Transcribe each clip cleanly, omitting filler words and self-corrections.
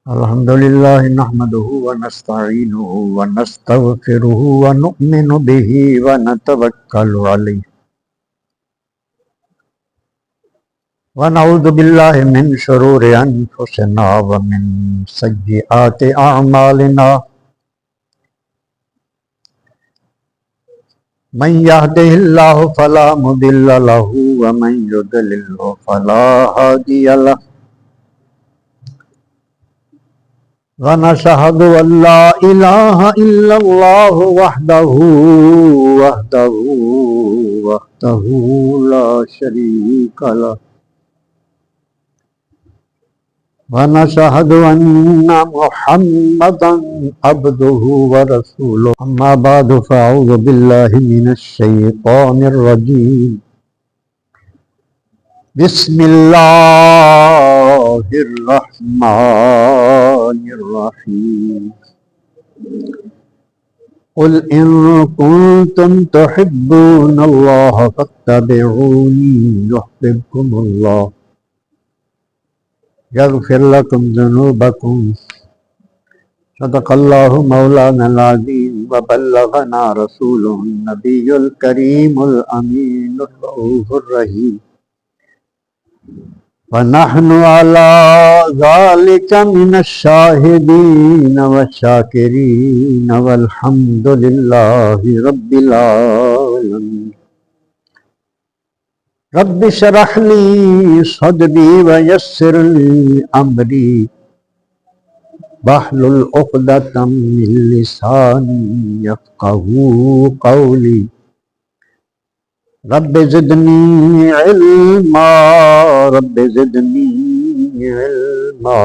الحمد لله نحمده ونستعينه ونستغفره ونؤمن به ونتوكل عليه ونعوذ بالله من شرور أنفسنا ومن سيئات أعمالنا من يهده الله فلا مضل له ومن يضلل فلا هادي له ونشهد أن لا إله إلا الله وحده لا شريك له ونشهد أن محمدا عبده ورسوله أما بعد فأعوذ بالله من الشيطان الرجيم بسم الله الرحمن الرحيم قل إن كنتم تحبون الله فاتبعوني يحببكم الله يغفر لكم ذنوبكم صدق الله مولانا العظيم وبلغنا رسوله النبي الكريم الأمين الرؤوف الرحيم ونحن على ذلك من الشاهدين والشاكرين والحمد لله رب العالمين رب اشرح لي صدري ويسر لي أمري واحلل عقدة من لساني يفقهوا قولي رب زدني علما رب زدني علما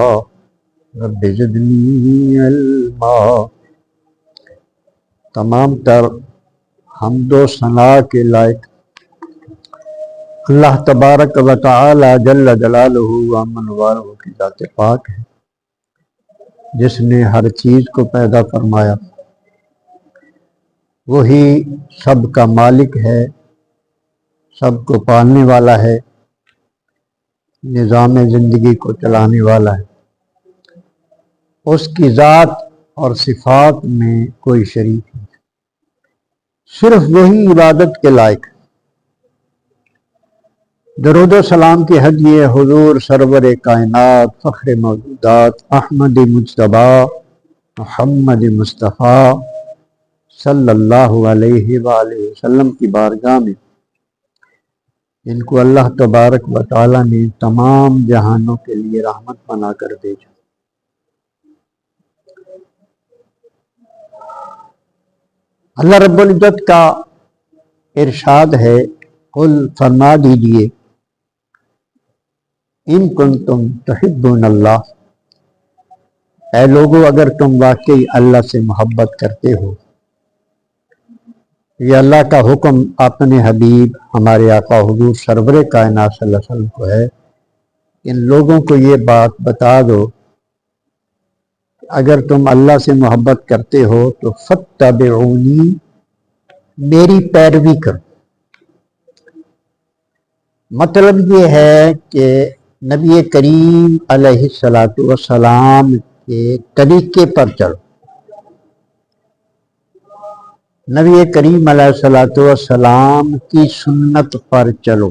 رب زدنی علما۔ تمام تر حمد و ثنا کے لائق اللہ تبارک و تعالی جل جلالہ و امن والہ کی ذات پاک ہے، جس نے ہر چیز کو پیدا فرمایا، وہی سب کا مالک ہے، سب کو پالنے والا ہے، نظام زندگی کو چلانے والا ہے۔ اس کی ذات اور صفات میں کوئی شریک نہیں، صرف وہی عبادت کے لائق۔ درود و سلام کی ہدیہ حضور سرور کائنات فخر موجودات احمد مجتبیٰ محمد مصطفیٰ صلی اللہ علیہ وآلہ وسلم کی بارگاہ میں، جن کو اللہ تبارک و تعالی نے تمام جہانوں کے لیے رحمت بنا کر بھیجا۔ اللہ رب العزت کا ارشاد ہے، قل فرما دیجئے، ان کنتم تحبون اللہ، اے لوگو اگر تم واقعی اللہ سے محبت کرتے ہو۔ یہ اللہ کا حکم اپنے حبیب ہمارے آقا حضور سرور کائنات صلی اللہ علیہ وسلم کو ہے، ان لوگوں کو یہ بات بتا دو کہ اگر تم اللہ سے محبت کرتے ہو تو فاتبعونی، میری پیروی کرو۔ مطلب یہ ہے کہ نبی کریم علیہ السلام کے طریقے پر چلو، نبی کریم علیہ السلام کی سنت پر چلو۔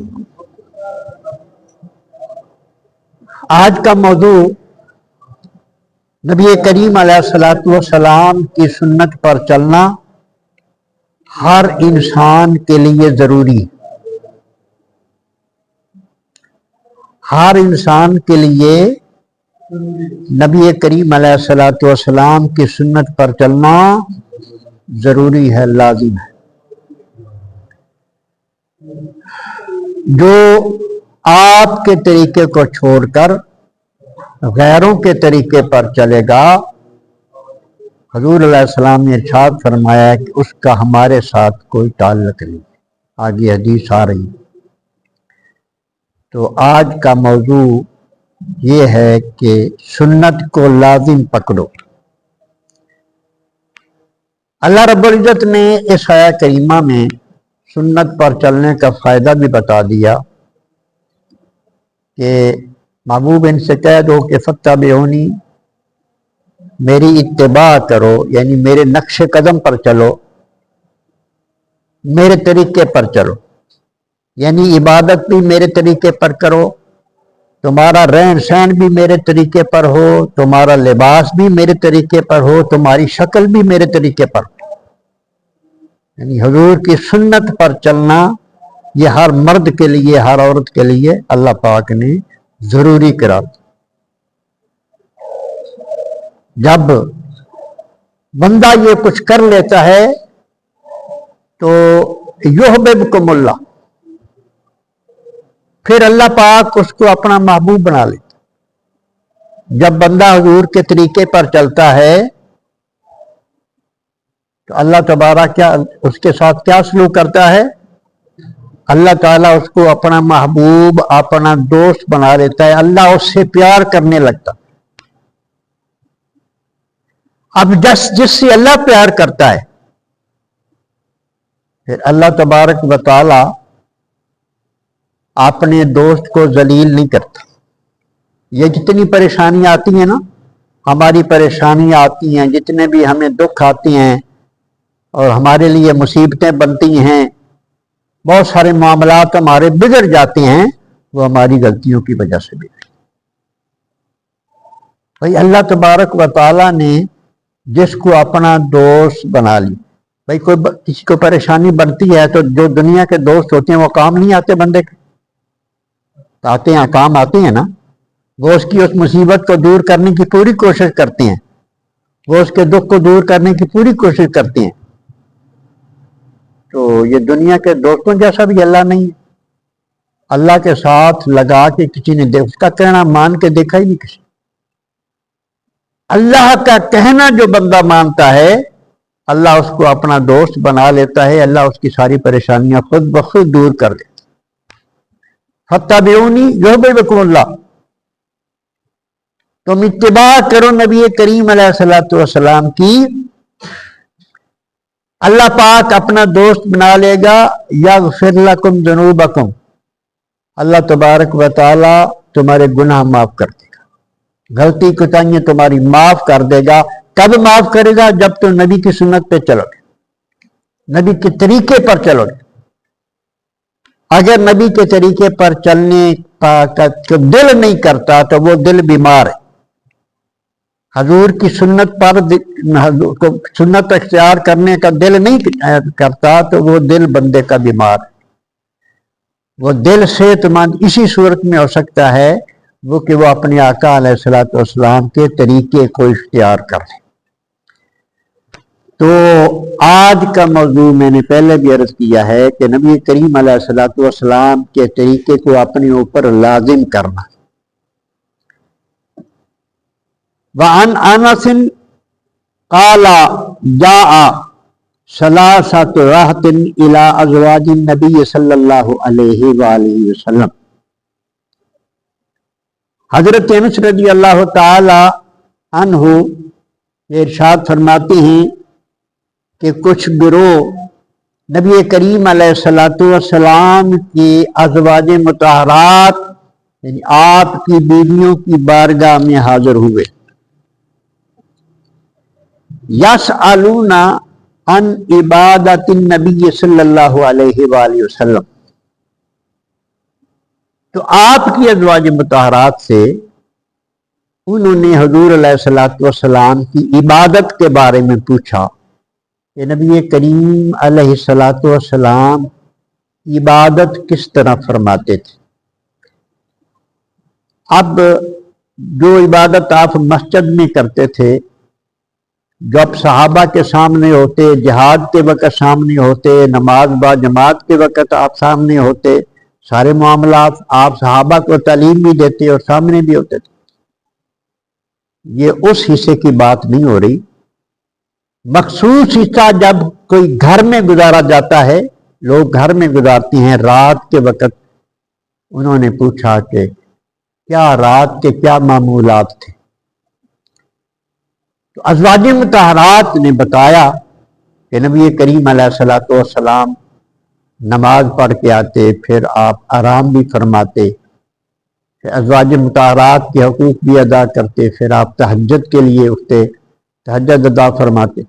آج کا موضوع نبی کریم علیہ السلام کی سنت پر چلنا ہر انسان کے لیے ضروری ہے۔ ہر انسان کے لیے نبی کریم علیہ السلام کی سنت پر چلنا ضروری ہے، لازم ہے۔ جو آپ کے طریقے کو چھوڑ کر غیروں کے طریقے پر چلے گا، حضور علیہ السلام نے ارشاد فرمایا کہ اس کا ہمارے ساتھ کوئی تعلق نہیں۔ آگے حدیث آ رہی۔ تو آج کا موضوع یہ ہے کہ سنت کو لازم پکڑو۔ اللہ رب العزت نے اس آیہ کریمہ میں سنت پر چلنے کا فائدہ بھی بتا دیا کہ محبوب ان سے کہہ دو کہ فتبعونی، میری اتباع کرو، یعنی میرے نقش قدم پر چلو، میرے طریقے پر چلو، یعنی عبادت بھی میرے طریقے پر کرو، تمہارا رہن سہن بھی میرے طریقے پر ہو، تمہارا لباس بھی میرے طریقے پر ہو، تمہاری شکل بھی میرے طریقے پر ہو۔ یعنی حضور کی سنت پر چلنا یہ ہر مرد کے لیے، ہر عورت کے لیے اللہ پاک نے ضروری قرار دیا۔ جب بندہ یہ کچھ کر لیتا ہے تو یحببکم اللہ، پھر اللہ پاک اس کو اپنا محبوب بنا لیتا۔ جب بندہ حضور کے طریقے پر چلتا ہے تو اللہ تبارک کیا اس کے ساتھ کیا سلوک کرتا ہے؟ اللہ تعالیٰ اس کو اپنا محبوب، اپنا دوست بنا لیتا ہے، اللہ اس سے پیار کرنے لگتا۔ اب جس سے اللہ پیار کرتا ہے پھر اللہ تبارک و تعالی اپنے دوست کو ذلیل نہیں کرتا۔ یہ جتنی پریشانیاں آتی ہیں نا، ہماری پریشانیاں آتی ہیں، جتنے بھی ہمیں دکھ آتی ہیں اور ہمارے لیے مصیبتیں بنتی ہیں، بہت سارے معاملات ہمارے بگڑ جاتے ہیں، وہ ہماری غلطیوں کی وجہ سے بھی۔ بھائی اللہ تبارک و تعالیٰ نے جس کو اپنا دوست بنا لی، بھائی کوئی کسی کو پریشانی بنتی ہے تو جو دنیا کے دوست ہوتے ہیں وہ کام نہیں آتے بندے کے، آتے ہیں، کام آتے ہیں نا۔ وہ اس کی اس مصیبت کو دور کرنے کی پوری کوشش کرتے ہیں، وہ اس کے دکھ کو دور کرنے کی پوری کوشش کرتے ہیں۔ تو یہ دنیا کے دوستوں جیسا بھی اللہ نہیں ہے۔ اللہ کے ساتھ لگا کے کسی نے اس کا کہنا مان کے دیکھا ہی نہیں کسی۔ اللہ کا کہنا جو بندہ مانتا ہے اللہ اس کو اپنا دوست بنا لیتا ہے، اللہ اس کی ساری پریشانیاں خود بخود دور کر دیتا۔ فَاتَّبِعُونِی یُحْبِبْکُمُ اللہ، تم اتباع کرو نبی کریم علیہ الصلوۃ والسلام کی، اللہ پاک اپنا دوست بنا لے گا۔ یغفر لکم ذنوبکم، اللہ تبارک و تعالی تمہارے گناہ معاف کر دے گا، غلطی کوتاہیاں تمہاری معاف کر دے گا۔ کب معاف کرے گا؟ جب تم نبی کی سنت پہ چلو گے، نبی کے طریقے پر چلو گے۔ اگر نبی کے طریقے پر چلنے کا دل نہیں کرتا تو وہ دل بیمار ہے۔ حضور کی سنت پر سنت اختیار کرنے کا دل نہیں کرتا تو وہ دل بندے کا بیمار ہے۔ وہ دل صحت مند اسی صورت میں ہو سکتا ہے وہ کہ وہ اپنے آقا علیہ الصلوۃ والسلام کے طریقے کو اختیار کر لے۔ تو آج کا موضوع میں نے پہلے بھی عرض کیا ہے کہ نبی کریم علیہ الصلوۃ والسلام کے طریقے کو اپنے اوپر لازم کرنا۔ وعن انس قال جاء ثلاثۃ رہط الی ازواج النبی صلی اللہ علیہ وآلہ وسلم، حضرت انس رضی اللہ تعالی عنہ ارشاد فرماتے ہیں کہ کچھ گروہ نبی کریم علیہ الصلوۃ والسلام کی ازواج مطہرات یعنی آپ کی بیویوں کی بارگاہ میں حاضر ہوئے۔ یسألون عن عبادت النبی صلی اللہ علیہ وآلہ وسلم، تو آپ کی ازواج مطہرات سے انہوں نے حضور علیہ الصلوۃ والسلام کی عبادت کے بارے میں پوچھا کہ نبی کریم علیہ الصلوۃ والسلام عبادت کس طرح فرماتے تھے۔ اب جو عبادت آپ مسجد میں کرتے تھے، جو اب صحابہ کے سامنے ہوتے، جہاد کے وقت سامنے ہوتے، نماز با جماعت کے وقت آپ سامنے ہوتے، سارے معاملات آپ صحابہ کو تعلیم بھی دیتے اور سامنے بھی ہوتے تھے، یہ اس حصے کی بات نہیں ہو رہی۔ مخصوص حصہ جب کوئی گھر میں گزارا جاتا ہے، لوگ گھر میں گزارتے ہیں رات کے وقت، انہوں نے پوچھا کہ کیا رات کے کیا معمولات تھے، تو ازواج مطہرات نے بتایا کہ نبی کریم علیہ الصلوۃ والسلام نماز پڑھ کے آتے، پھر آپ آرام بھی فرماتے، پھر ازواج مطہرات کے حقوق بھی ادا کرتے، پھر آپ تہجد کے لیے اٹھتے، تہجد ادا فرماتے.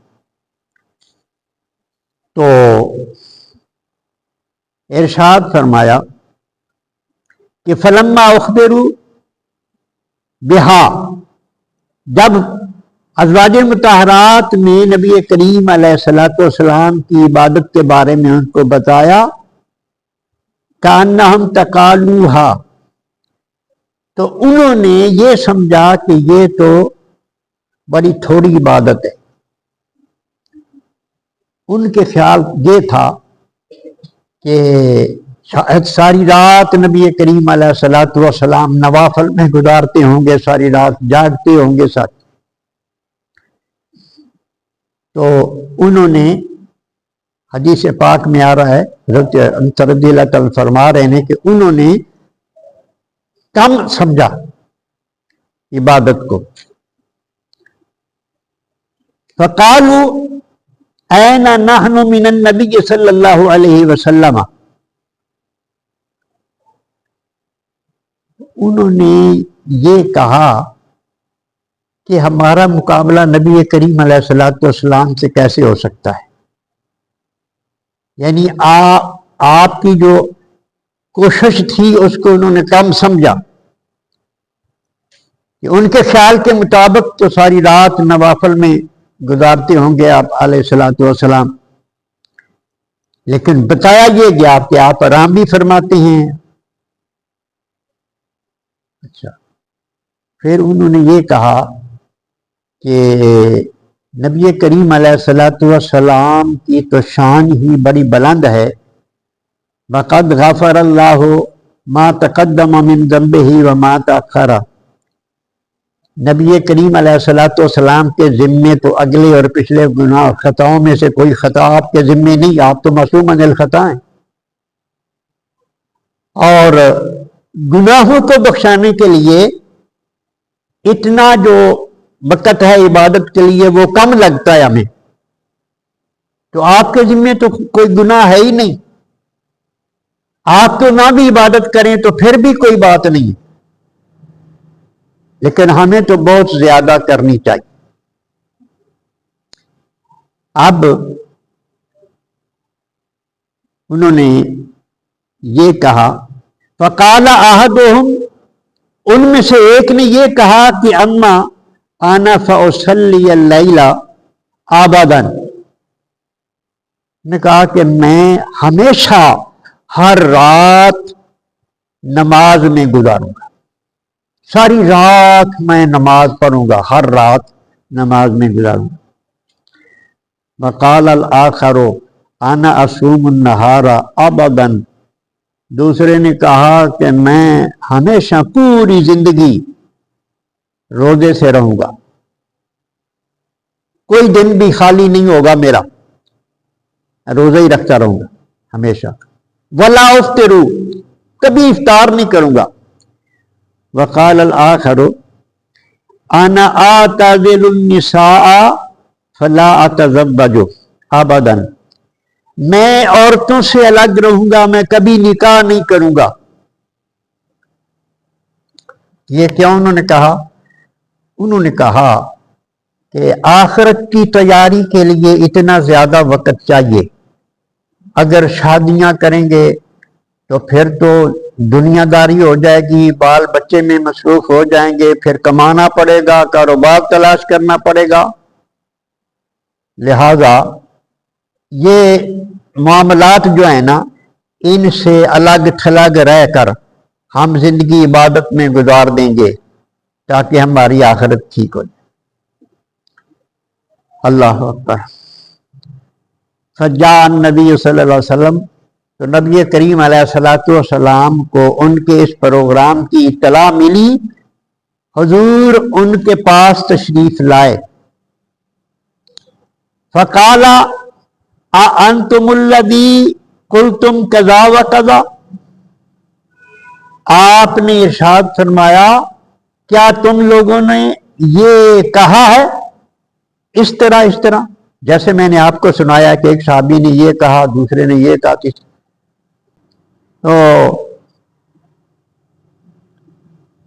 تو ارشاد فرمایا کہ فلما اخبروا بہا، جب ازواج مطہرات میں نبی کریم علیہ الصلوۃ والسلام کی عبادت کے بارے میں ان کو بتایا، کأنہم تقالوہا، تو انہوں نے یہ سمجھا کہ یہ تو بڑی تھوڑی عبادت ہے. ان کے خیال یہ تھا کہ شاید ساری رات نبی کریم علیہ الصلوۃ والسلام نوافل میں گزارتے ہوں گے، ساری رات جاگتے ہوں گے ساتھ. تو انہوں نے، حدیث پاک میں آ رہا ہے، حضرت انس رضی اللہ عنہ فرما رہے ہیں کہ انہوں نے کم سمجھا عبادت کو. فقالوا این نحن من النبی صلی اللہ علیہ وسلم، انہوں نے یہ کہا کہ ہمارا مقابلہ نبی کریم علیہ الصلوۃ والسلام سے کیسے ہو سکتا ہے. یعنی آپ کی جو کوشش تھی اس کو انہوں نے کم سمجھا کہ ان کے خیال کے مطابق تو ساری رات نوافل میں گزارتے ہوں گے آپ علیہ الصلوۃ والسلام، لیکن بتایا یہ گیا کہ آپ آرام بھی فرماتے ہیں. اچھا، پھر انہوں نے یہ کہا کہ نبی کریم علیہ الصلوۃ والسلام کی تو شان ہی بڑی بلند ہے. وقد غفر اللہ ما تقدم من ذنبہ وما تأخر، نبی کریم علیہ الصلوۃ والسلام کے ذمے تو اگلے اور پچھلے گناہ خطاؤں میں سے کوئی خطا آپ کے ذمے نہیں، آپ تو معصوم عن الخطا ہیں. اور گناہوں کو بخشانے کے لیے اتنا جو وقت ہے عبادت کے لیے وہ کم لگتا ہے ہمیں، تو آپ کے ذمے تو کوئی گناہ ہے ہی نہیں. آپ تو نہ بھی عبادت کریں تو پھر بھی کوئی بات نہیں، لیکن ہمیں تو بہت زیادہ کرنی چاہیے. اب انہوں نے یہ کہا، فقال احدہم، ان میں سے ایک نے یہ کہا کہ اما انا فاصلی اللیل ابدا، نے کہا کہ میں ہمیشہ ہر رات نماز میں گزاروں گا، ساری رات میں نماز پڑھوں گا، ہر رات نماز میں گزاروں گا. وقال الآخر انا اصوم النہار ابدا، دوسرے نے کہا کہ میں ہمیشہ پوری زندگی روزے سے رہوں گا، کوئی دن بھی خالی نہیں ہوگا میرا، روزہ ہی رکھتا رہوں گا ہمیشہ. ولا افطر، کبھی افطار نہیں کروں گا. وقال الآخر انا اعتزل النساء فلا اتزوج ابدا، میں عورتوں سے الگ رہوں گا، میں کبھی نکاح نہیں کروں گا. یہ کیوں انہوں نے کہا؟ انہوں نے کہا کہ آخرت کی تیاری کے لیے اتنا زیادہ وقت چاہیے. اگر شادیاں کریں گے تو پھر تو دنیا داری ہو جائے گی، بال بچے میں مصروف ہو جائیں گے، پھر کمانا پڑے گا، کاروبار تلاش کرنا پڑے گا. لہذا یہ معاملات جو ہیں نا، ان سے الگ تھلگ رہ کر ہم زندگی عبادت میں گزار دیں گے تاکہ ہماری آخرت ٹھیک ہو جائے. اللہ اکبر. فجاء النبی صلی اللہ علیہ وسلم، تو نبی کریم علیہ الصلوۃ والسلام کو ان کے اس پروگرام کی اطلاع ملی، حضور ان کے پاس تشریف لائے. فقال اانتم الذی قلتم کذا و کذا، آپ نے ارشاد فرمایا کیا تم لوگوں نے یہ کہا ہے اس طرح، جیسے میں نے آپ کو سنایا کہ ایک صحابی نے یہ کہا، دوسرے نے یہ کہا. تو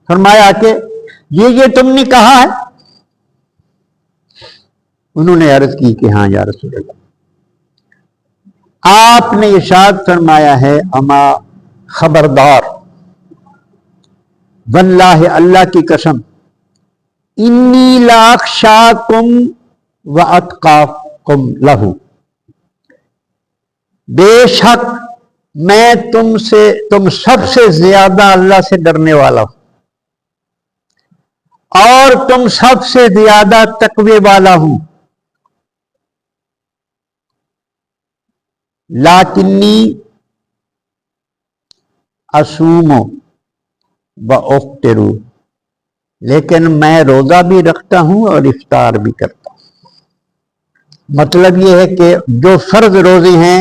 فرمایا کہ یہ تم نے کہا ہے. انہوں نے عرض کی کہ ہاں یا رسول اللہ. آپ نے ارشاد فرمایا ہے اما خبردار، واللہ اللہ کی قسم، انی لاخشاکم واتقاکم لہ، بے شک میں تم سب سے زیادہ اللہ سے ڈرنے والا ہوں اور تم سب سے زیادہ تقوی والا ہوں. لاکنی اصوم و افطر، لیکن میں روزہ بھی رکھتا ہوں اور افطار بھی کرتا ہوں. مطلب یہ ہے کہ جو فرض روزے ہیں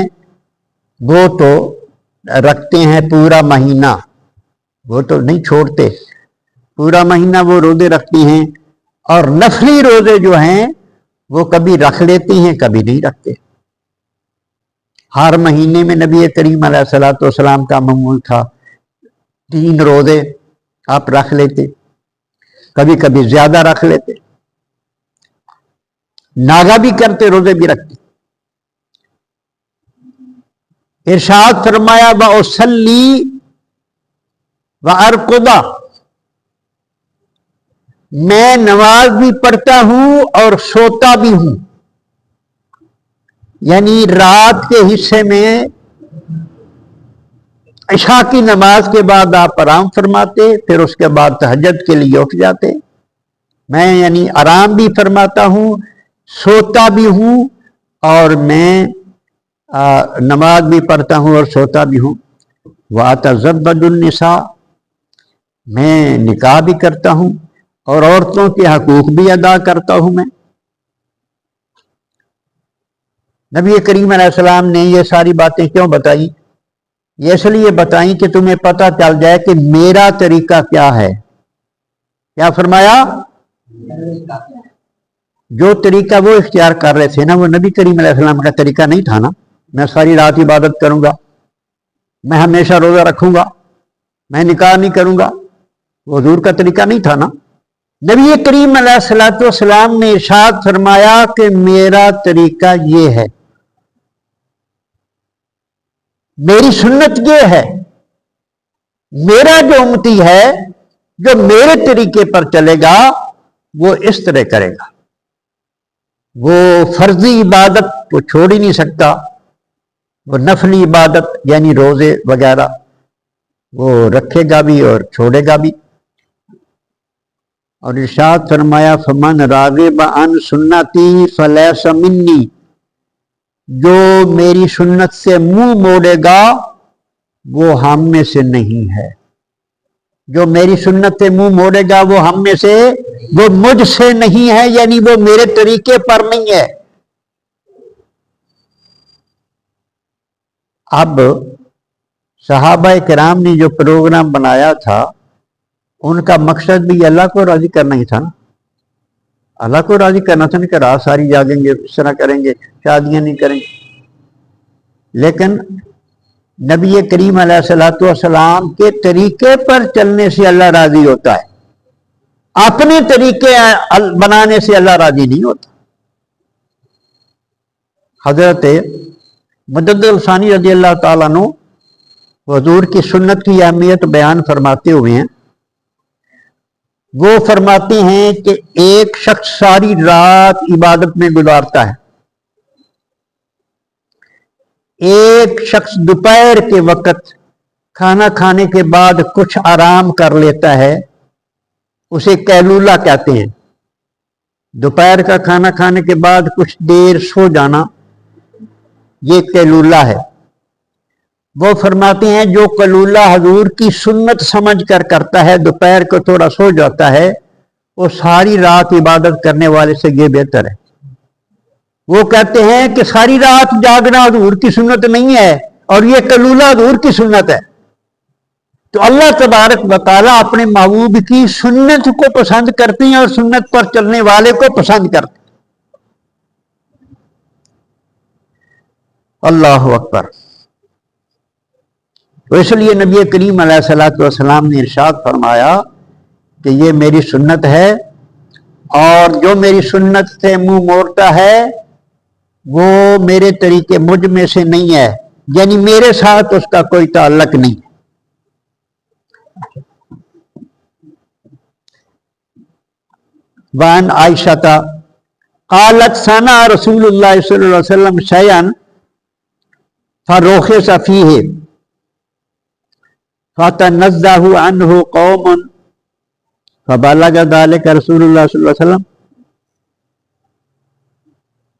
وہ تو رکھتے ہیں پورا مہینہ، وہ تو نہیں چھوڑتے، پورا مہینہ وہ روزے رکھتی ہیں، اور نفلی روزے جو ہیں وہ کبھی رکھ لیتی ہیں کبھی نہیں رکھتے. ہر مہینے میں نبی کریم علیہ الصلوۃ والسلام کا معمول تھا 3 روزے آپ رکھ لیتے، کبھی کبھی زیادہ رکھ لیتے، ناغا بھی کرتے، روزے بھی رکھتے. ارشاد فرمایا وَأُصَلِّي وَأَرْقُدَ، میں نماز بھی پڑھتا ہوں اور سوتا بھی ہوں. یعنی رات کے حصے میں عشاء کی نماز کے بعد آپ آرام فرماتے، پھر اس کے بعد تہجد کے لیے اٹھ جاتے. میں یعنی آرام بھی فرماتا ہوں، سوتا بھی ہوں، اور میں نماز بھی پڑھتا ہوں اور سوتا بھی ہوں. وَأَتَزَوَّجُ النِّسَاءَ، میں نکاح بھی کرتا ہوں اور عورتوں کے حقوق بھی ادا کرتا ہوں. میں نبی کریم علیہ السلام نے یہ ساری باتیں کیوں بتائی؟ یہ اس لیے بتائیں کہ تمہیں پتہ چل جائے کہ میرا طریقہ کیا ہے. کیا فرمایا؟ جو طریقہ وہ اختیار کر رہے تھے نا، وہ نبی کریم علیہ السلام کا طریقہ نہیں تھا نا. میں ساری رات عبادت کروں گا، میں ہمیشہ روزہ رکھوں گا، میں نکاح نہیں کروں گا، وہ حضور کا طریقہ نہیں تھا نا. نبی کریم علیہ الصلوۃ والسلام نے ارشاد فرمایا کہ میرا طریقہ یہ ہے، میری سنت یہ ہے، میرا جو امتی ہے جو میرے طریقے پر چلے گا وہ اس طرح کرے گا. وہ فرضی عبادت کو چھوڑ ہی نہیں سکتا، وہ نفلی عبادت یعنی روزے وغیرہ وہ رکھے گا بھی اور چھوڑے گا بھی. اور ارشاد فرمایا فمن راغب عن سنتی فلیس منی، جو میری سنت سے منہ موڑے گا وہ ہم میں سے نہیں ہے. جو میری سنت سے منہ موڑے گا وہ ہم میں سے، وہ مجھ سے نہیں ہے، یعنی وہ میرے طریقے پر نہیں ہے. اب صحابہ کرام نے جو پروگرام بنایا تھا ان کا مقصد بھی اللہ کو راضی کرنا ہی تھا نا. اللہ کو راضی کرنا تھا نا کہ رات ساری جاگیں گے، اس طرح کریں گے، شادیاں نہیں کریں گے. لیکن نبی کریم علیہ الصلوۃ والسلام کے طریقے پر چلنے سے اللہ راضی ہوتا ہے، اپنے طریقے بنانے سے اللہ راضی نہیں ہوتا. حضرت مدد الثانی رضی اللہ تعالیٰ عنہ حضور کی سنت کی اہمیت بیان فرماتے ہوئے ہیں، وہ فرماتے ہیں کہ ایک شخص ساری رات عبادت میں گزارتا ہے، ایک شخص دوپہر کے وقت کھانا کھانے کے بعد کچھ آرام کر لیتا ہے، اسے قیلولہ کہتے ہیں. دوپہر کا کھانا کھانے کے بعد کچھ دیر سو جانا یہ قیلولہ ہے. وہ فرماتے ہیں جو قیلولہ حضور کی سنت سمجھ کر کرتا ہے، دوپہر کو تھوڑا سو جاتا ہے، وہ ساری رات عبادت کرنے والے سے یہ بہتر ہے. وہ کہتے ہیں کہ ساری رات جاگنا حضور کی سنت نہیں ہے اور یہ قیلولہ حضور کی سنت ہے. تو اللہ تبارک و تعالیٰ اپنے محبوب کی سنت کو پسند کرتے ہیں اور سنت پر چلنے والے کو پسند کرتے ہیں. اللہ اکبر. تو اس لیے نبی کریم علیہ الصلوۃ والسلام نے ارشاد فرمایا کہ یہ میری سنت ہے، اور جو میری سنت سے منہ موڑتا ہے وہ میرے طریقے مجھ میں سے نہیں ہے، یعنی میرے ساتھ اس کا کوئی تعلق نہیں۔ وان عائشہ قالت ثنا رسول اللہ صلی اللہ علیہ وسلم شیئا فرخص فیہ فتنزہ عنہ قوم فبلغ ذلك رسول اللہ صلی اللہ علیہ وسلم۔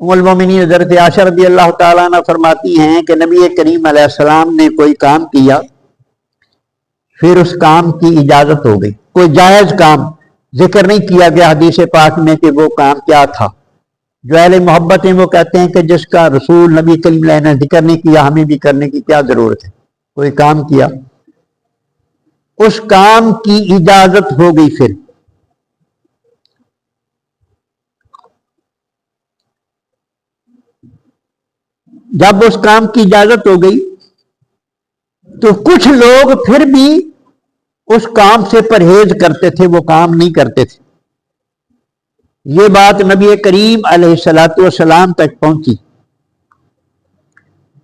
ام المومنین حضرت عائشہ رضی اللہ تعالیٰ عنہ فرماتی ہیں کہ نبی کریم علیہ السلام نے کوئی کام کیا، پھر اس کام کی اجازت ہو گئی، کوئی جائز کام ذکر نہیں کیا گیا حدیث پاک میں کہ وہ کام کیا تھا۔ جو اہل محبت ہیں وہ کہتے ہیں کہ جس کا رسول نبی کریم علیہ نے ذکر نہیں کیا ہمیں بھی کرنے کی کیا ضرورت ہے۔ کوئی کام کیا، اس کام کی اجازت ہو گئی، پھر جب اس کام کی اجازت ہو گئی تو کچھ لوگ پھر بھی اس کام سے پرہیز کرتے تھے، وہ کام نہیں کرتے تھے۔ یہ بات نبی کریم علیہ الصلوۃ والسلام تک پہنچی۔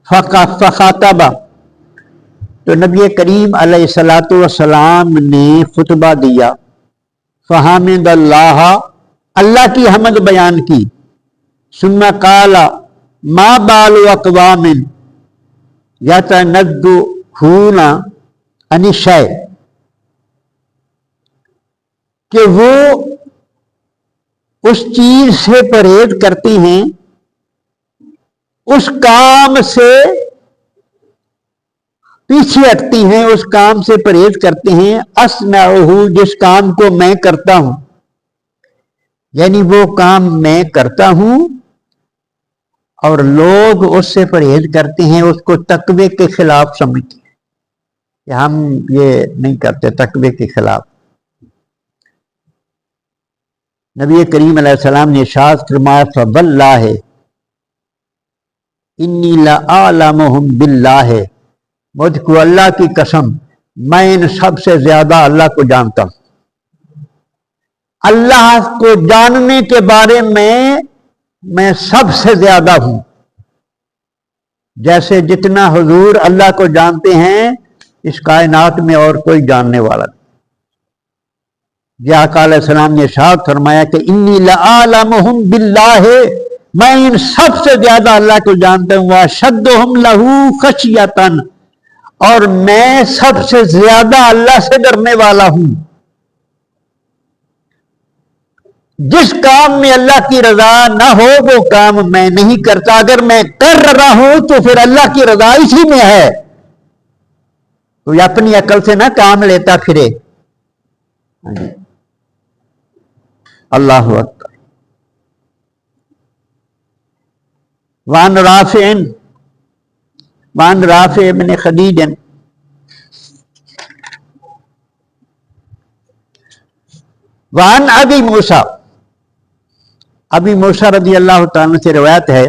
فخاطبہ، تو نبی کریم علیہ الصلوۃ والسلام نے خطبہ دیا، فحمد اللہ، اللہ کی حمد بیان کی، ثم قال ما بال اقوام یتنزہون عن الشیء، کہ وہ اس چیز سے پرہیز کرتی ہیں، اس کام سے پیچھے ہٹتی ہیں، اس کام سے پرہیز کرتے ہیں، اصنعہ، جس کام کو میں کرتا ہوں، یعنی وہ کام میں کرتا ہوں اور لوگ اس سے پرہیز کرتے ہیں، اس کو تقوی کے خلاف سمجھتے ہیں کہ ہم یہ نہیں کرتے، تقوی کے خلاف۔ نبی کریم علیہ السلام نے ارشاد فرمایا، فواللہ انی لأعلمہم باللہ، مجھ کو اللہ کی قسم میں ان سب سے زیادہ اللہ کو جانتا ہوں۔ اللہ کو جاننے کے بارے میں سب سے زیادہ ہوں، جیسے جتنا حضور اللہ کو جانتے ہیں اس کائنات میں اور کوئی جاننے والا نہیں۔ یہ آقا علیہ السلام نے ارشاد فرمایا کہ انی لأعلمہم باللہ، میں ان سب سے زیادہ اللہ کو جانتا ہوں، واشدہم لہ خشیۃ، اور میں سب سے زیادہ اللہ سے ڈرنے والا ہوں۔ جس کام میں اللہ کی رضا نہ ہو وہ کام میں نہیں کرتا، اگر میں کر رہا ہوں تو پھر اللہ کی رضا اسی میں ہے۔ کوئی اپنی عقل سے نہ کام لیتا پھرے۔ اللہ اکبر۔ وان رافع بن خدیج وان ابی موسیٰ، ابی موسیٰ رضی اللہ تعالیٰ سے روایت ہے،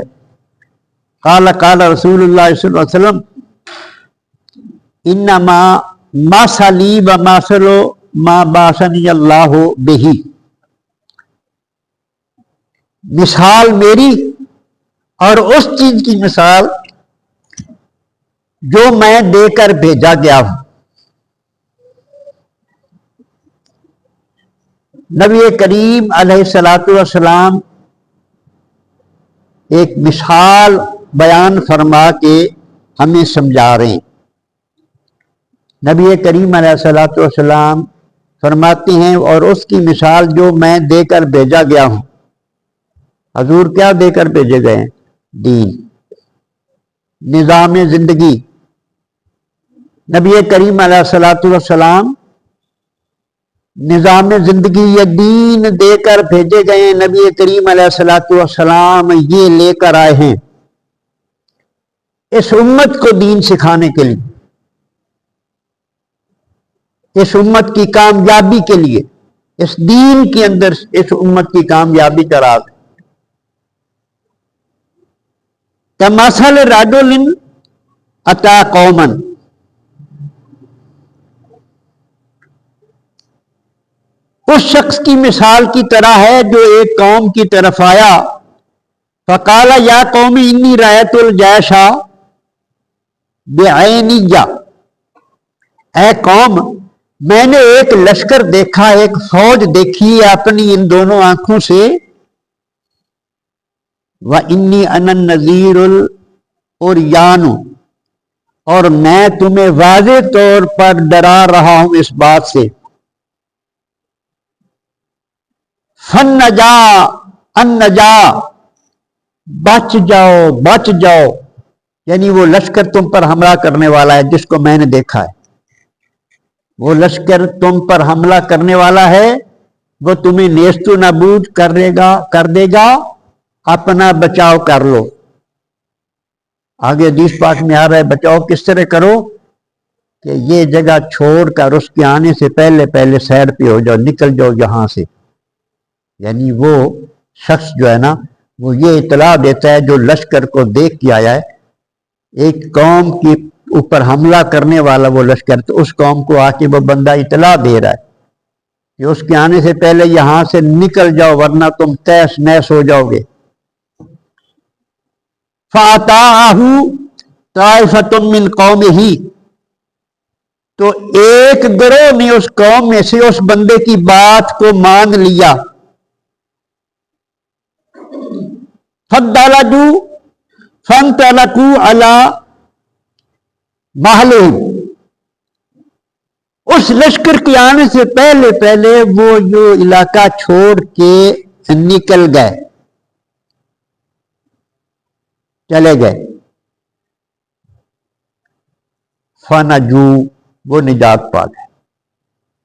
قال قال رسول اللہ صلی اللہ علیہ وسلم، انما مثلی و مثل ما بعثنی اللہ بہ، مثال میری اور اس چیز کی مثال جو میں دے کر بھیجا گیا ہوں۔ نبی کریم علیہ الصلوۃ والسلام ایک مثال بیان فرما کے ہمیں سمجھا رہے ہیں۔ نبی کریم علیہ الصلوۃ والسلام فرماتے ہیں اور اس کی مثال جو میں دے کر بھیجا گیا ہوں۔ حضور کیا دے کر بھیجے گئے ہیں؟ دین، نظام زندگی۔ نبی کریم علیہ الصلوۃ والسلام نظام زندگی یا دین دے کر بھیجے گئے ہیں۔ نبی کریم علیہ الصلوۃ والسلام یہ لے کر آئے ہیں اس امت کو دین سکھانے کے لیے، اس امت کی کامیابی کے لیے، اس دین کے اندر اس امت کی کامیابی کا راز۔ کمثل رجل اتی قوما، اس شخص کی مثال کی طرح ہے جو ایک قوم کی طرف آیا، فقال یا قوم انی رأیت الجیش بعینیہ، اے قوم میں نے ایک لشکر دیکھا، ایک فوج دیکھی ہے اپنی ان دونوں آنکھوں سے، وانی انا النذیر الاریان، اور میں تمہیں واضح طور پر ڈرا رہا ہوں اس بات سے، فَالنَّجَا النَّجَا، بچ جاؤ بچ جاؤ، یعنی وہ لشکر تم پر حملہ کرنے والا ہے جس کو میں نے دیکھا ہے، وہ لشکر تم پر حملہ کرنے والا ہے، وہ تمہیں نیست و نابود کر دے گا، اپنا بچاؤ کر لو۔ آگے حدیث پاک میں آ رہا ہے بچاؤ کس طرح کرو کہ یہ جگہ چھوڑ کر اس کے آنے سے پہلے پہلے سیر پہ ہو جاؤ، نکل جاؤ یہاں سے۔ یعنی وہ شخص جو ہے نا وہ یہ اطلاع دیتا ہے جو لشکر کو دیکھ کے آیا ہے، ایک قوم کے اوپر حملہ کرنے والا وہ لشکر، تو اس قوم کو آ کے وہ بندہ اطلاع دے رہا ہے کہ اس کے آنے سے پہلے یہاں سے نکل جاؤ ورنہ تم تیس نیس ہو جاؤ گے۔ فَأَطَاعَهُ طَائِفَةٌ مِّن قَوْمِهِ، تو ایک گروہ نے اس قوم میں سے اس بندے کی بات کو مان لیا، فَانْطَلَقُوا عَلَىٰ مَحْلِهِمْ، اس لشکر کے آنے سے پہلے پہلے وہ جو علاقہ چھوڑ کے نکل گئے، چلے گئے، فَنَجُوا، وہ نجات پا گئے،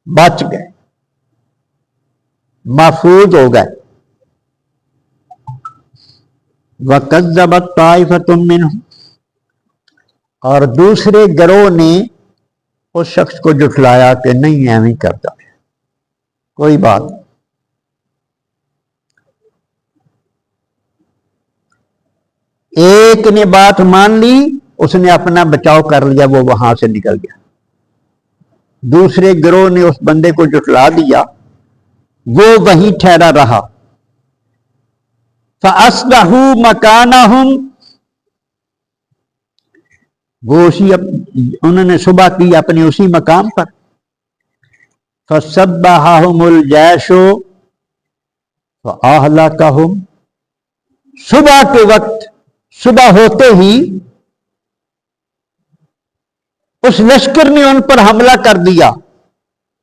بچ گئے، محفوظ ہو گئے۔ وَكَذَّبَتْ طَائِفَةٌ مِّنْهُمْ، اور دوسرے گروہ نے اس شخص کو جھٹلایا کہ نہیں ایویں کرتا، کوئی بات نہیں۔ ایک نے بات مان لی، اس نے اپنا بچاؤ کر لیا، وہ وہاں سے نکل گیا، دوسرے گروہ نے اس بندے کو جھٹلا دیا، وہ وہیں ٹھہرا رہا۔ فَأَصْبَحُوا مَكَانَهُمْ، وہ انہوں نے صبح کی اپنے اسی مقام پر۔ فَصَبَّحَهُمُ الْجَيْشُ فَأَهْلَكَهُمْ، صبح کے وقت، صبح ہوتے ہی اس لشکر نے ان پر حملہ کر دیا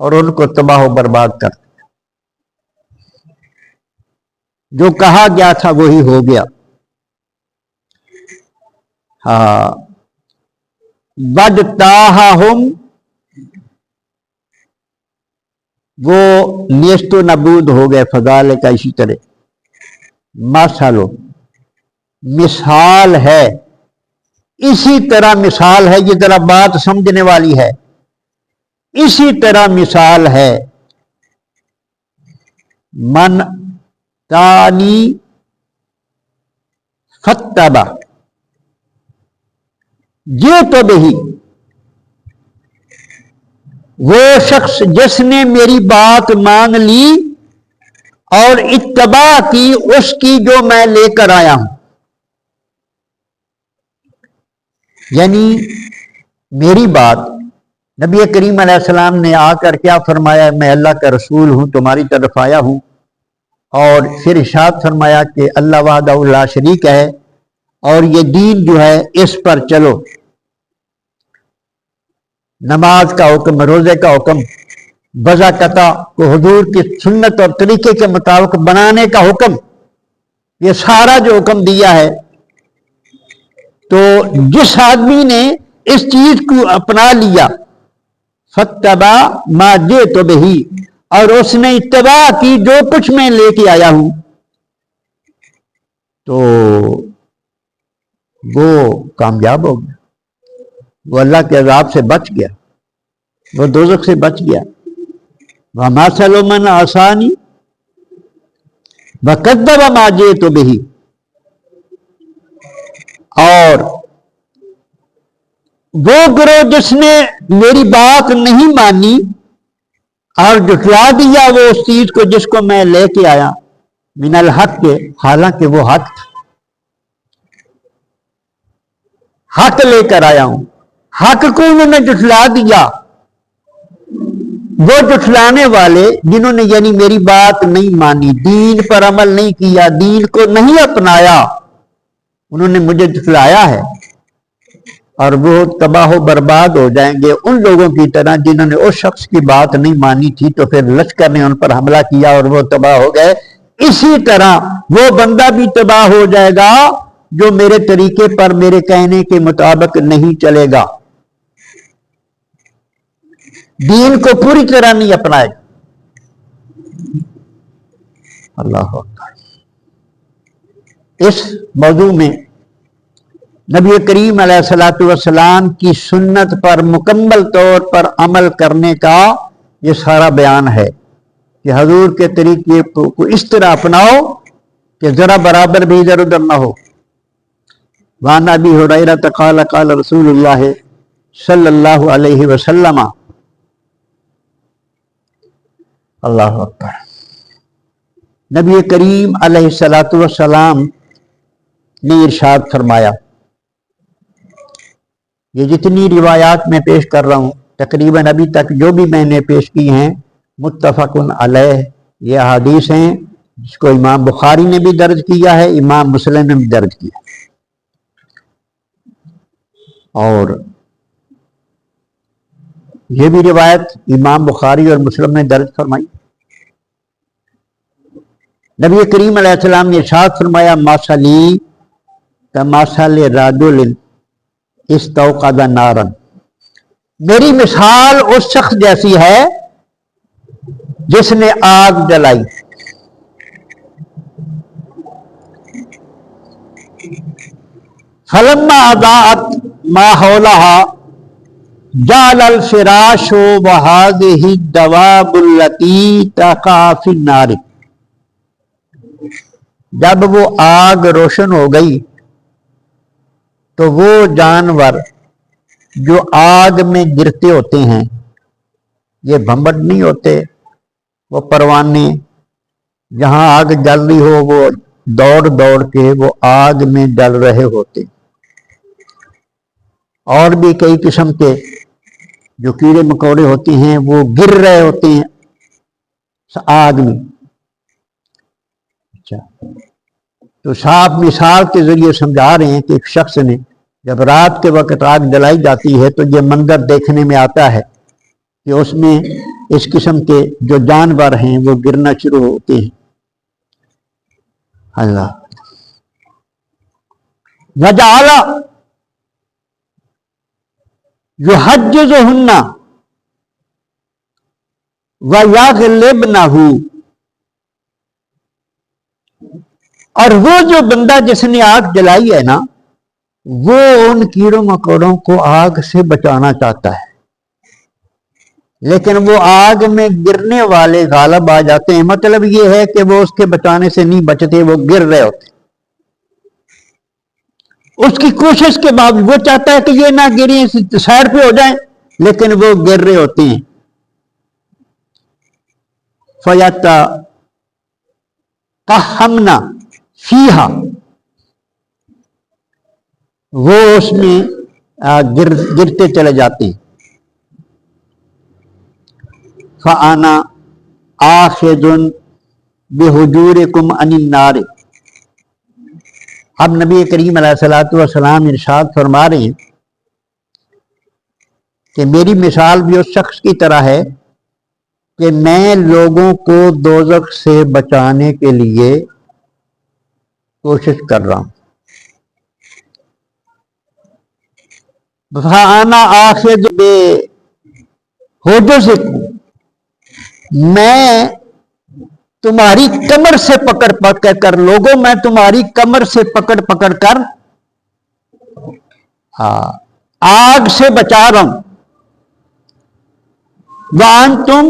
اور ان کو تباہ و برباد کر دیا، جو کہا گیا تھا وہی ہو گیا۔ ہاں، وَاجْتَاحَهُمْ، وہ نیست و نابود ہو گئے، فَذَلِكَ، اسی طرح، مَثَلُ، مثال ہے، اسی طرح مثال ہے، یہ ذرا بات سمجھنے والی ہے، اسی طرح مثال ہے، من تانی فتبہ، یہ تو بہی، وہ شخص جس نے میری بات مان لی اور اتباع کی اس کی جو میں لے کر آیا ہوں، یعنی میری بات نبی کریم علیہ السلام نے آ کر کیا فرمایا، میں اللہ کا رسول ہوں، تمہاری طرف آیا ہوں، اور پھر ارشاد فرمایا کہ اللہ وحدہ لا شریک ہے اور یہ دین جو ہے اس پر چلو، نماز کا حکم، روزے کا حکم، بزاکتہ کو حضور کی سنت اور طریقے کے مطابق بنانے کا حکم، یہ سارا جو حکم دیا ہے، تو جس آدمی نے اس چیز کو اپنا لیا، فَاتَّبَعَ مَا جِئْتُ بِهِ، اور اس نے اتباع کی جو کچھ میں لے کے آیا ہوں، تو وہ کامیاب ہو گیا، وہ اللہ کے عذاب سے بچ گیا، وہ دوزخ سے بچ گیا۔ وَمَثَلُ مَنْ عَصَانِي وَكَذَّبَ مَا جِئْتُ بِهِ، اور وہ گروہ جس نے میری بات نہیں مانی اور جھٹلا دیا وہ اس چیز کو جس کو میں لے کے آیا من الحق کے، حالانکہ وہ حق تھا، حق لے کر آیا ہوں، حق کو انہوں نے جھٹلا دیا۔ وہ جھٹلانے والے جنہوں نے یعنی میری بات نہیں مانی، دین پر عمل نہیں کیا، دین کو نہیں اپنایا، انہوں نے مجھے جھٹلایا ہے، اور وہ تباہ و برباد ہو جائیں گے ان لوگوں کی طرح جنہوں نے اس شخص کی بات نہیں مانی تھی تو پھر لشکر نے ان پر حملہ کیا اور وہ تباہ ہو گئے۔ اسی طرح وہ بندہ بھی تباہ ہو جائے گا جو میرے طریقے پر میرے کہنے کے مطابق نہیں چلے گا، دین کو پوری طرح نہیں اپنائے گا۔ اللہ اکبر۔ اس موضوع میں نبی کریم علیہ الصلوۃ والسلام کی سنت پر مکمل طور پر عمل کرنے کا یہ سارا بیان ہے کہ حضور کے طریقے کو اس طرح اپناؤ کہ ذرا برابر بھی ادھر ادھر نہ ہو۔ وعن ابی ہریرہ قال قال رسول اللہ صلی اللہ علیہ وسلم، اللہ اکبر، نبی کریم علیہ الصلوۃ والسلام نے ارشاد فرمایا، یہ جتنی روایات میں پیش کر رہا ہوں تقریباً ابھی تک جو بھی میں نے پیش کی ہیں متفق علیہ یہ احادیث ہیں، جس کو امام بخاری نے بھی درج کیا ہے، امام مسلم نے بھی درج کیا، اور یہ بھی روایت امام بخاری اور مسلم نے درج فرمائی۔ نبی کریم علیہ السلام نے ارشاد فرمایا، مثلی کمثل رجل استوقد نارا، میری مثال اس شخص جیسی ہے جس نے آگ جلائی، فلما اضاءت ما حولها جعل الفراش وهذه الدواب التي تقع في النار، جب وہ آگ روشن ہو گئی تو وہ جانور جو آگ میں گرتے ہوتے ہیں، یہ بھمبٹ نہیں ہوتے، وہ پروانے، جہاں آگ جل رہی ہو وہ دوڑ دوڑ کے وہ آگ میں جل رہے ہوتے، اور بھی کئی قسم کے جو کیڑے مکوڑے ہوتے ہیں وہ گر رہے ہوتے ہیں آگ میں۔ اچھا، تو صاحب مثال کے ذریعے سمجھا رہے ہیں کہ ایک شخص نے جب رات کے وقت آگ جلائی جاتی ہے تو یہ منظر دیکھنے میں آتا ہے کہ اس میں اس قسم کے جو جانور ہیں وہ گرنا شروع ہوتے ہیں۔ اللہ وجعل یحجزہن ویغلبنہ، اور وہ جو بندہ جس نے آگ جلائی ہے نا وہ ان کیڑوں مکوڑوں کو آگ سے بچانا چاہتا ہے، لیکن وہ آگ میں گرنے والے غالب آ جاتے ہیں، مطلب یہ ہے کہ وہ اس کے بچانے سے نہیں بچتے، وہ گر رہے ہوتے، اس کی کوشش کے باوجود وہ چاہتا ہے کہ یہ نہ گریں، سائڈ پہ ہو جائیں، لیکن وہ گر رہے ہوتے ہیں۔ فَيَتَقَحَّمْنَ فِيهَا، وہ اس میں گرتے چلے جاتے ہیں۔ فَأَنَا آخِذٌ بِحُجُورِكُمْ عَنِ النَّارِ، اب نبی کریم علیہ الصلوۃ والسلام ارشاد فرما رہے ہیں کہ میری مثال بھی اس شخص کی طرح ہے کہ میں لوگوں کو دوزخ سے بچانے کے لیے کوشش کر رہا ہوں۔ فَأَنَا آخِذٌ بِحُجُورِكُمْ، میں تمہاری کمر سے پکڑ پکڑ کر، لوگوں میں تمہاری کمر سے پکڑ پکڑ کر آگ سے بچا رہا ہوں۔ وَأَنْتُمْ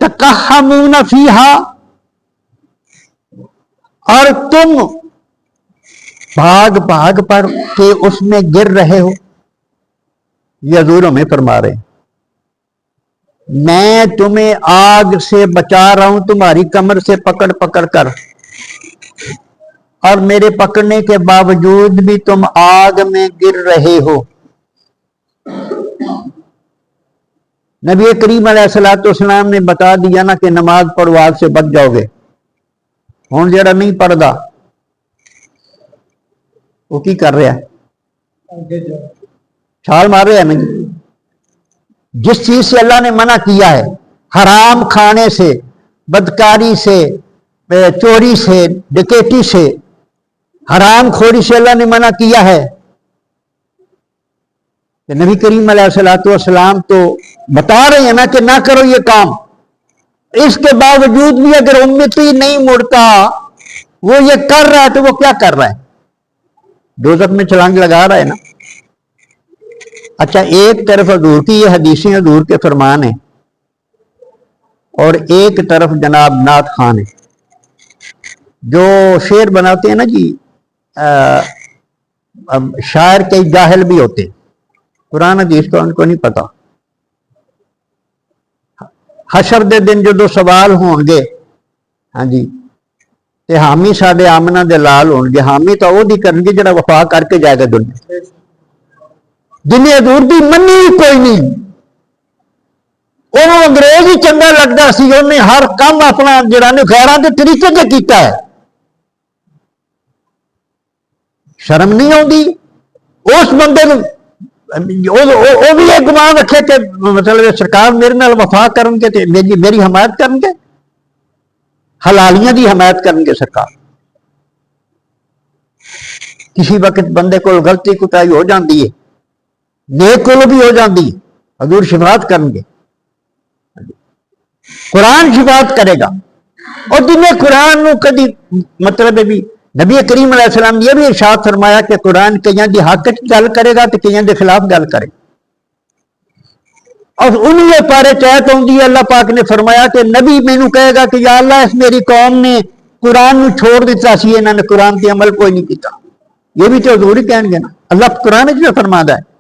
تَقَحَّمُونَ فِيهَا، اور تم بھاگ بھاگ پر کے اس میں گر رہے ہو، یہ حضور ہمیں فرما رہے ہیں۔ میں تمہیں آگ سے بچا رہا ہوں تمہاری کمر سے پکڑ پکڑ کر، اور میرے پکڑنے کے باوجود بھی تم آگ میں گر رہے ہو۔ نبی کریم علیہ الصلوۃ والسلام نے بتا دیا نا کہ نماز پڑھو آگ سے بچ جاؤ گے۔ ہوں جڑا نہیں پڑھدا وہ کی کر رہا ہے؟ چھال مار رہا ہے نا۔ جس چیز سے اللہ نے منع کیا ہے، حرام کھانے سے، بدکاری سے، چوری سے، ڈکیتی سے، حرام خوری سے اللہ نے منع کیا ہے، کہ نبی کریم علیہ الصلوۃ والسلام تو بتا رہے ہیں نا کہ نہ کرو یہ کام، اس کے باوجود بھی اگر امتی نہیں مڑتا، وہ یہ کر رہا ہے تو وہ کیا کر رہا ہے؟ دوزخ میں چھلانگ لگا رہا ہے نا۔ اچھا، ایک طرف حضور کی یہ حدیثیں حضور کے فرمان ہیں، اور ایک طرف جناب نعت خان ہے جو شعر بناتے ہیں نا جی، شاعر کئی جاہل بھی ہوتے ہیں، قرآن حدیث کا ان کو نہیں پتا۔ حشر دے دن جدو سوال ہون گے، ہاں جی، تے حامی ساڈے آمنہ دے لال ہون گے، حامی تو وہ دی کرن گے جڑا وفا کر کے جائے گا دنیا، جنہیں حضور دی منی کوئی نہیں، انہوں انگریز ہی چنگا لگتا سی، انہیں ہر کام اپنا جڑا نے غیراں دے طریقے سے کیتا ہے، شرم نہیں آتی اس بندے وہ بھی ایک گمان رکھے کہ مطلب سرکار میرے نال وفا کرن گے تے میری حمایت کرن گے، حلالیاں دی حمایت کرن گے سرکار۔ کسی وقت بندے کو غلطی کوتاہی ہو جاندی ہے، نیک کو بھی ہو جاندی ہے، حضور شفاعت کرن گے، قرآن شفاعت کرے گا۔ اور جن نے قرآن نو کدی مطلب بھی نبی کریم علیہ السلام نے یہ بھی ارشاد فرمایا کہ قرآن کئیاں دی حق گل کرے گا تو کئیاں دے خلاف گل کرے گا، اور انہی پارے چاہت ہوندی ہے، اللہ پاک نے فرمایا کہ نبی مینوں کہے گا کہ یا اللہ اس میری قوم نے قرآن نو چھوڑ دیتا سی، انہوں نے قرآن تے عمل کوئی نہیں کیتا، یہ بھی تو حضور ہی کہیں گے نا، اللہ قرآن جو فرماتا ہے۔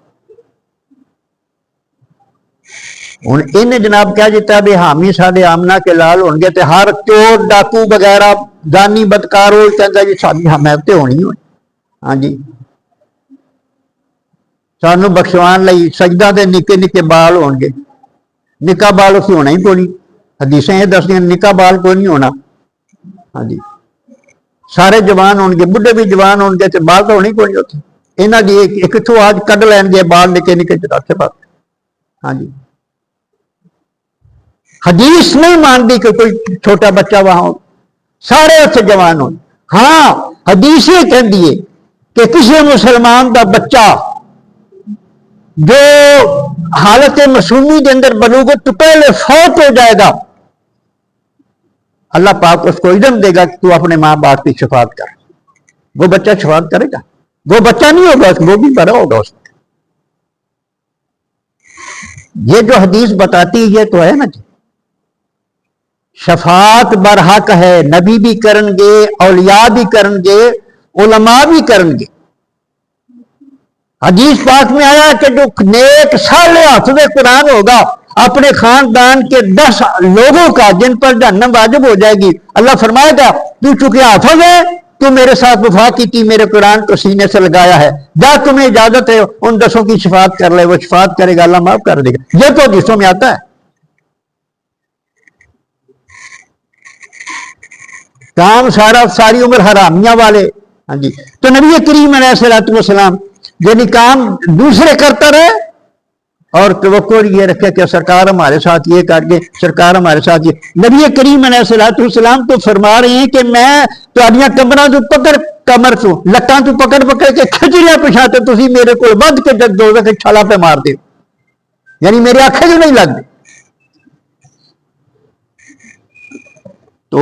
ہوں انہیں جناب کہہ دیتا بھی حامی ساڈے آمنہ کے لال ہون گے، تے ہر چور ڈاکو وغیرہ دانی بدکار ہو کہتا جی ساری حمایت ہونی ہونی، ہاں جی، سانو بخشوان لئی سجدہ دے نکے نکے بال ہون گے، نکا بال اس ہونا ہی کوئی نہیں، حدیثیں یہ دس دیں نکا بال کوئی نہیں ہونا، ہاں جی، سارے جوان ہون گے، بڈھے بھی جوان ہون گے، تے بال تو ہونے کوئی نہیں ہوتے، یہاں دی ایک اتوں آج کڈ لین گے بال نکے نکے چاہتے پاس، ہاں جی۔ حدیث نہیں مانتی کہ کوئی چھوٹا بچہ وہاں ہو، سارے اتنے جوان ہو۔ ہاں حدیث یہ کہتی ہے کہ کسی مسلمان کا بچہ جو حالت معصومی کے اندر بلوغت تو پہلے فوت ہو جائے گا، اللہ پاک اس کو اذن دے گا کہ تو اپنے ماں باپ کی شفاعت کر، وہ بچہ شفاعت کرے گا، وہ بچہ نہیں ہوگا، وہ بھی بڑا ہوگا اس میں۔ یہ جو حدیث بتاتی ہے یہ تو ہے نا، شفاعت برحق ہے، نبی بھی کرن گے، اولیاء بھی کرن گے، علماء بھی کرن گے۔ حدیث پاک میں آیا کہ جو نیک صالح حافظ قرآن ہوگا، اپنے خاندان کے 10 لوگوں کا جن پر جہنم واجب ہو جائے گی، اللہ فرمائے گا تو چونکہ حافظ ہے، تو میرے ساتھ وفا کی تھی، میرے قرآن کو سینے سے لگایا ہے، جا تمہیں اجازت ہے ان 10 کی شفاعت کر لے، وہ شفاعت کرے گا، اللہ معاف کر دے گا۔ یہ تو حدیثوں میں آتا ہے۔ کام ساری عمر حرامیاں والے، ہاں جی، تو نبی کریم علیہ الصلوۃ والسلام یعنی کام دوسرے کرتا رہے اور توقع یہ رکھے کہ سرکار ہمارے ساتھ یہ کر دے، سرکار ہمارے ساتھ یہ۔ نبی کریم علیہ الصلوۃ والسلام تو فرما رہے ہیں کہ میں تہاڈیاں کمراں تو پکڑ کمر تو لٹاں تو پکڑ پکڑ کے کھجڑیاں پچھاتے تسی میرے کو ود کے دوزخ چھالا پہ مار دے، یعنی میرے آنکھیں جو نہیں لگتے۔ تو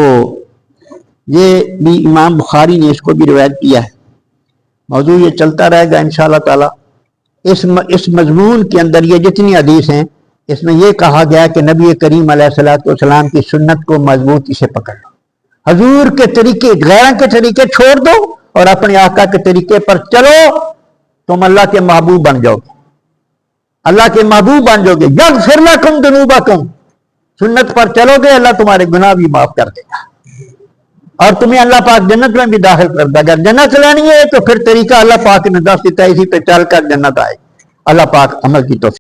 یہ بھی امام بخاری نے اس کو بھی روایت کیا ہے۔ موضوع یہ چلتا رہے گا انشاءاللہ تعالی۔ اس مضمون کے اندر یہ جتنی حدیث ہیں اس میں یہ کہا گیا کہ نبی کریم علیہ الصلوۃ والسلام کی سنت کو مضبوطی سے پکڑ لو، حضور کے طریقے غیروں کے طریقے چھوڑ دو اور اپنے آقا کے طریقے پر چلو، تم اللہ کے محبوب بن جاؤ گے۔ اللہ کے محبوب بن جاؤ گے، یغفر لکم ذنوبکم، سنت پر چلو گے اللہ تمہارے گناہ بھی معاف کر دے گا اور تمہیں اللہ پاک جنت میں بھی داخل کر دے گا۔ اگر جنت لینی ہے تو پھر طریقہ اللہ پاک نے دس دیتا ہے، اسی پہ چل کر جنت آئے۔ اللہ پاک عمل کی توفیق